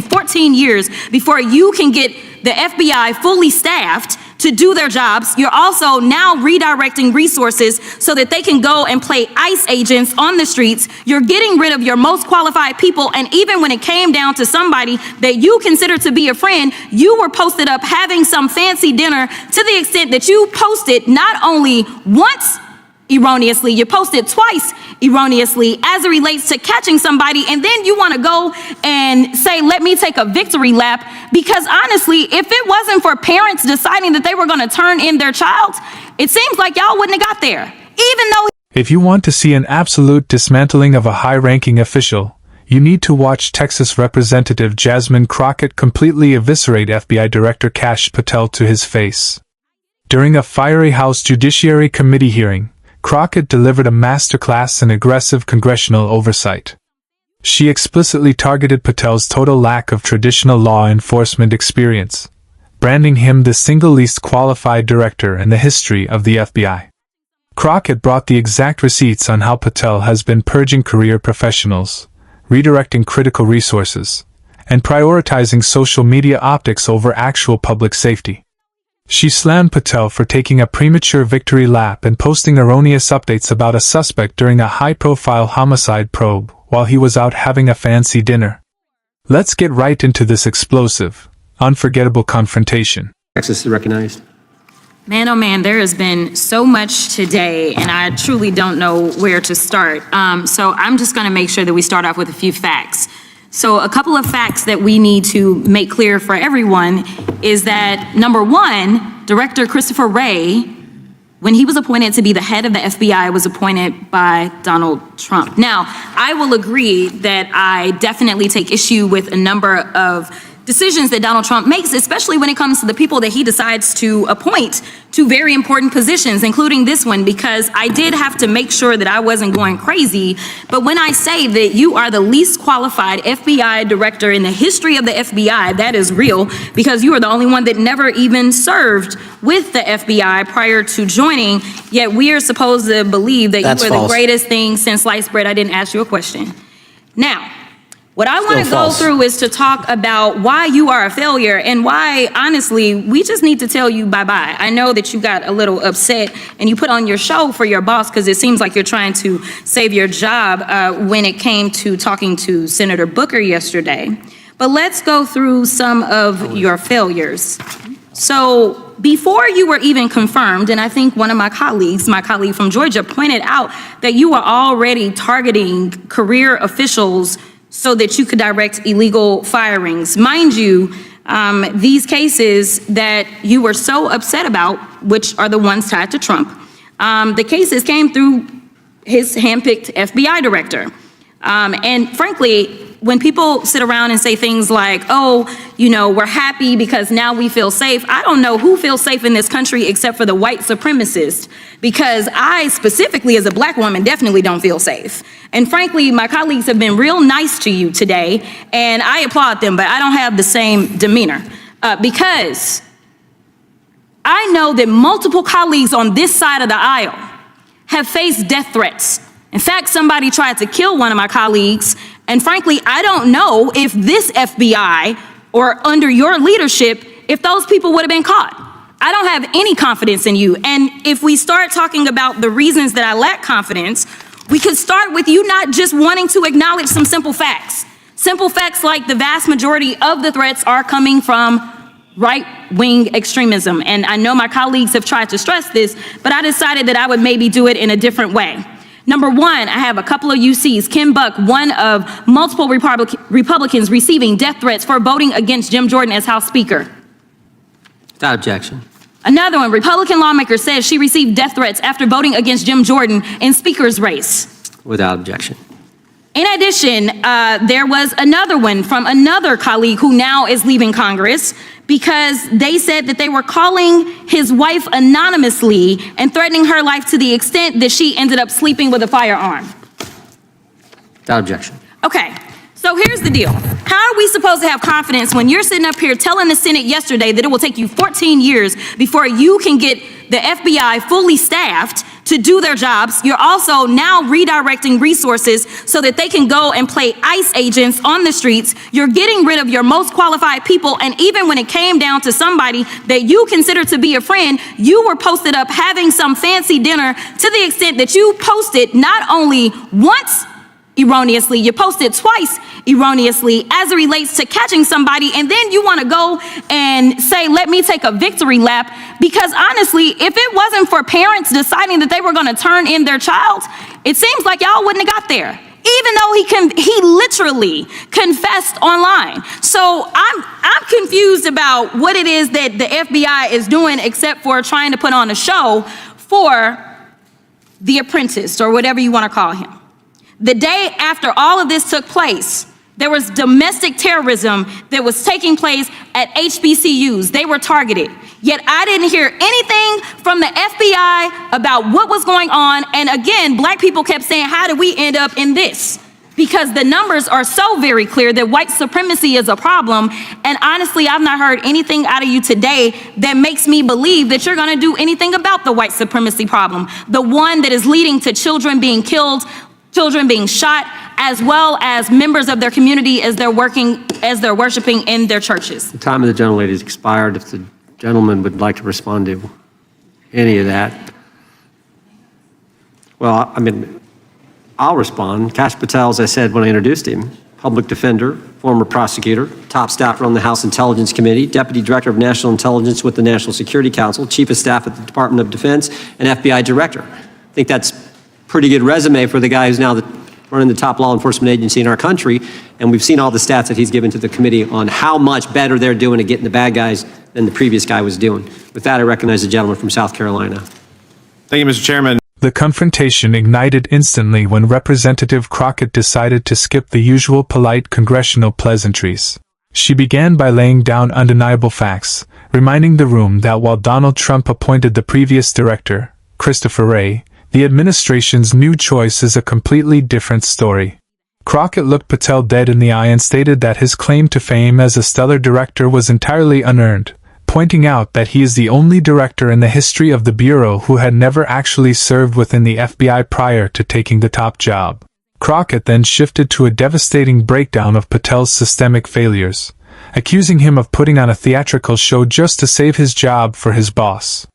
14 years before you can get the FBI fully staffed to do their jobs. You're also now redirecting resources so that they can go and play ICE agents on the streets. You're getting rid of your most qualified people. And even when it came down to somebody that you consider to be a friend, you were posted up having some fancy dinner to the extent that you posted not only once erroneously, you posted twice erroneously as it relates to catching somebody, and then you want to go and say, let me take a victory lap, because honestly, if it wasn't for parents deciding that they were going to turn in their child, it seems like y'all wouldn't have got there, even though... If you want to see an absolute dismantling of a high-ranking official, you need to watch Texas Representative Jasmine Crockett completely eviscerate FBI Director Kash Patel to his face. During a fiery House Judiciary Committee hearing, Crockett delivered a masterclass in aggressive congressional oversight. She explicitly targeted Patel's total lack of traditional law enforcement experience, branding him the single least qualified director in the history of the FBI. Crockett brought the exact receipts on how Patel has been purging career professionals, redirecting critical resources, and prioritizing social media optics over actual public safety. She slammed Patel for taking a premature victory lap and posting erroneous updates about a suspect during a high-profile homicide probe while he was out having a fancy dinner. Let's get right into this explosive, unforgettable confrontation. Texas is recognized. Man, oh man, there has been so much today, and I truly don't know where to start. So I'm just going to make sure that we start off with a few facts. So a couple of facts that we need to make clear for everyone is that, number one, Director Christopher Wray, when he was appointed to be the head of the FBI, was appointed by Donald Trump. Now, I will agree that I definitely take issue with a number of decisions that Donald Trump makes, especially when it comes to the people that he decides to appoint to very important positions, including this one, because I did have to make sure that I wasn't going crazy. But when I say that you are the least qualified FBI director in the history of the FBI, that is real, because you are the only one that never even served with the FBI prior to joining, yet we are supposed to believe that you are the greatest thing since sliced bread. I didn't ask you a question. Now, what I want to go through is to talk about why you are a failure and why, honestly, we just need to tell you bye-bye. I know that you got a little upset and you put on your show for your boss because it seems like you're trying to save your job when it came to talking to Senator Booker yesterday. But let's go through some of your failures. So before you were even confirmed, and I think one of my colleague from Georgia, pointed out that you were already targeting career officials so that you could direct illegal firings. Mind you, these cases that you were so upset about, which are the ones tied to Trump, the cases came through his handpicked FBI director. And frankly, when people sit around and say things like, oh, you know, we're happy because now we feel safe, I don't know who feels safe in this country except for the white supremacists, because I specifically as a black woman definitely don't feel safe. And frankly, my colleagues have been real nice to you today, and I applaud them, but I don't have the same demeanor because I know that multiple colleagues on this side of the aisle have faced death threats. In fact, somebody tried to kill one of my colleagues, and frankly, I don't know if this FBI or under your leadership, if those people would have been caught. I don't have any confidence in you. And if we start talking about the reasons that I lack confidence, we could start with you not just wanting to acknowledge some simple facts. Simple facts like the vast majority of the threats are coming from right-wing extremism. And I know my colleagues have tried to stress this, but I decided that I would maybe do it in a different way. Number one, I have a couple of UCs. Kim Buck, one of multiple Republicans receiving death threats for voting against Jim Jordan as House Speaker. Without objection. Another one, Republican lawmaker says she received death threats after voting against Jim Jordan in Speaker's race. Without objection. In addition, there was another one from another colleague who now is leaving Congress because they said that they were calling his wife anonymously and threatening her life to the extent that she ended up sleeping with a firearm. Without objection. Okay, so here's the deal. How are we supposed to have confidence when you're sitting up here telling the Senate yesterday that it will take you 14 years before you can get the FBI fully staffed to do their jobs. You're also now redirecting resources so that they can go and play ICE agents on the streets. You're getting rid of your most qualified people. And even when it came down to somebody that you consider to be a friend, you were posted up having some fancy dinner to the extent that you posted not only once erroneously, you posted twice erroneously as it relates to catching somebody, and then you want to go and say, let me take a victory lap, because honestly, if it wasn't for parents deciding that they were going to turn in their child, it seems like y'all wouldn't have got there, even though he literally confessed online. So I'm confused about what it is that the FBI is doing, except for trying to put on a show for the apprentice, or whatever you want to call him. The day after all of this took place, there was domestic terrorism that was taking place at HBCUs. They were targeted. Yet I didn't hear anything from the FBI about what was going on. And again, black people kept saying, how did we end up in this? Because the numbers are so very clear that white supremacy is a problem. And honestly, I've not heard anything out of you today that makes me believe that you're going to do anything about the white supremacy problem, the one that is leading to children being killed, children being shot, as well as members of their community as they're worshiping in their churches. The time of the gentlelady has expired. If the gentleman would like to respond to any of that. Well, I mean, I'll respond. Kash Patel, as I said when I introduced him, public defender, former prosecutor, top staffer on the House Intelligence Committee, deputy director of national intelligence with the National Security Council, chief of staff at the Department of Defense, and FBI director. I think that's pretty good resume for the guy who's now running the top law enforcement agency in our country. And we've seen all the stats that he's given to the committee on how much better they're doing at getting the bad guys than the previous guy was doing. With that, I recognize the gentleman from South Carolina. Thank you, Mr. Chairman. The confrontation ignited instantly when Representative Crockett decided to skip the usual polite congressional pleasantries. She began by laying down undeniable facts, reminding the room that while Donald Trump appointed the previous director, Christopher Wray, the administration's new choice is a completely different story. Crockett looked Patel dead in the eye and stated that his claim to fame as a stellar director was entirely unearned, pointing out that he is the only director in the history of the Bureau who had never actually served within the FBI prior to taking the top job. Crockett then shifted to a devastating breakdown of Patel's systemic failures, accusing him of putting on a theatrical show just to save his job for his boss.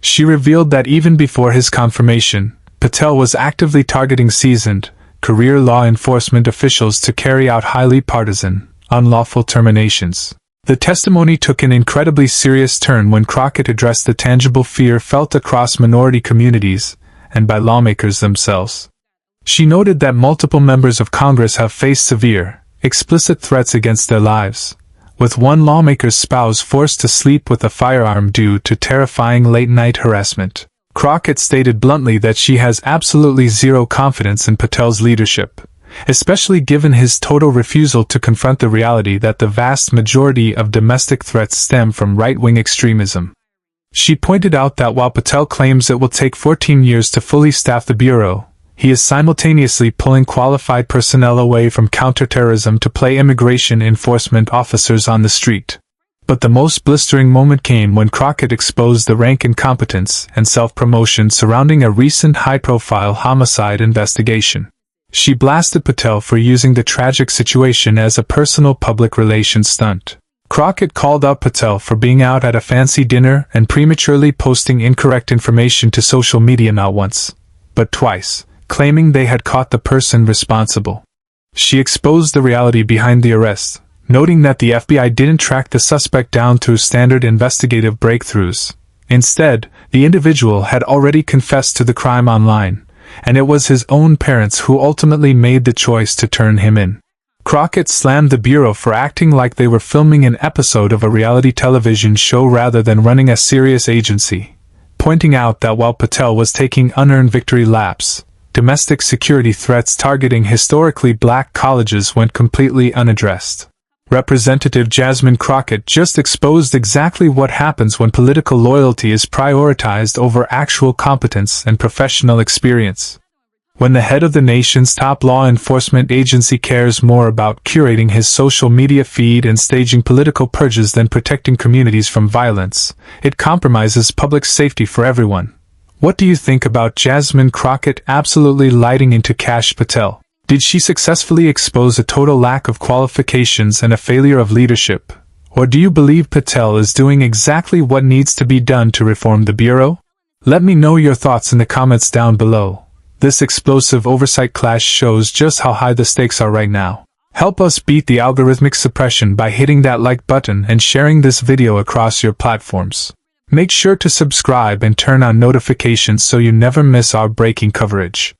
She revealed that even before his confirmation, Patel was actively targeting seasoned, career law enforcement officials to carry out highly partisan, unlawful terminations. The testimony took an incredibly serious turn when Crockett addressed the tangible fear felt across minority communities, and by lawmakers themselves. She noted that multiple members of Congress have faced severe, explicit threats against their lives, with one lawmaker's spouse forced to sleep with a firearm due to terrifying late-night harassment. Crockett stated bluntly that she has absolutely zero confidence in Patel's leadership, especially given his total refusal to confront the reality that the vast majority of domestic threats stem from right-wing extremism. She pointed out that while Patel claims it will take 14 years to fully staff the Bureau, he is simultaneously pulling qualified personnel away from counterterrorism to play immigration enforcement officers on the street. But the most blistering moment came when Crockett exposed the rank incompetence and self-promotion surrounding a recent high-profile homicide investigation. She blasted Patel for using the tragic situation as a personal public relations stunt. Crockett called out Patel for being out at a fancy dinner and prematurely posting incorrect information to social media not once, but twice, claiming they had caught the person responsible. She exposed the reality behind the arrest, noting that the FBI didn't track the suspect down through standard investigative breakthroughs. Instead, the individual had already confessed to the crime online, and it was his own parents who ultimately made the choice to turn him in. Crockett slammed the Bureau for acting like they were filming an episode of a reality television show rather than running a serious agency, pointing out that while Patel was taking unearned victory laps, domestic security threats targeting historically black colleges went completely unaddressed. Representative Jasmine Crockett just exposed exactly what happens when political loyalty is prioritized over actual competence and professional experience. When the head of the nation's top law enforcement agency cares more about curating his social media feed and staging political purges than protecting communities from violence, it compromises public safety for everyone, What do you think about Jasmine Crockett absolutely lighting into Kash Patel? Did she successfully expose a total lack of qualifications and a failure of leadership? Or do you believe Patel is doing exactly what needs to be done to reform the Bureau? Let me know your thoughts in the comments down below. This explosive oversight clash shows just how high the stakes are right now. Help us beat the algorithmic suppression by hitting that like button and sharing this video across your platforms. Make sure to subscribe and turn on notifications so you never miss our breaking coverage.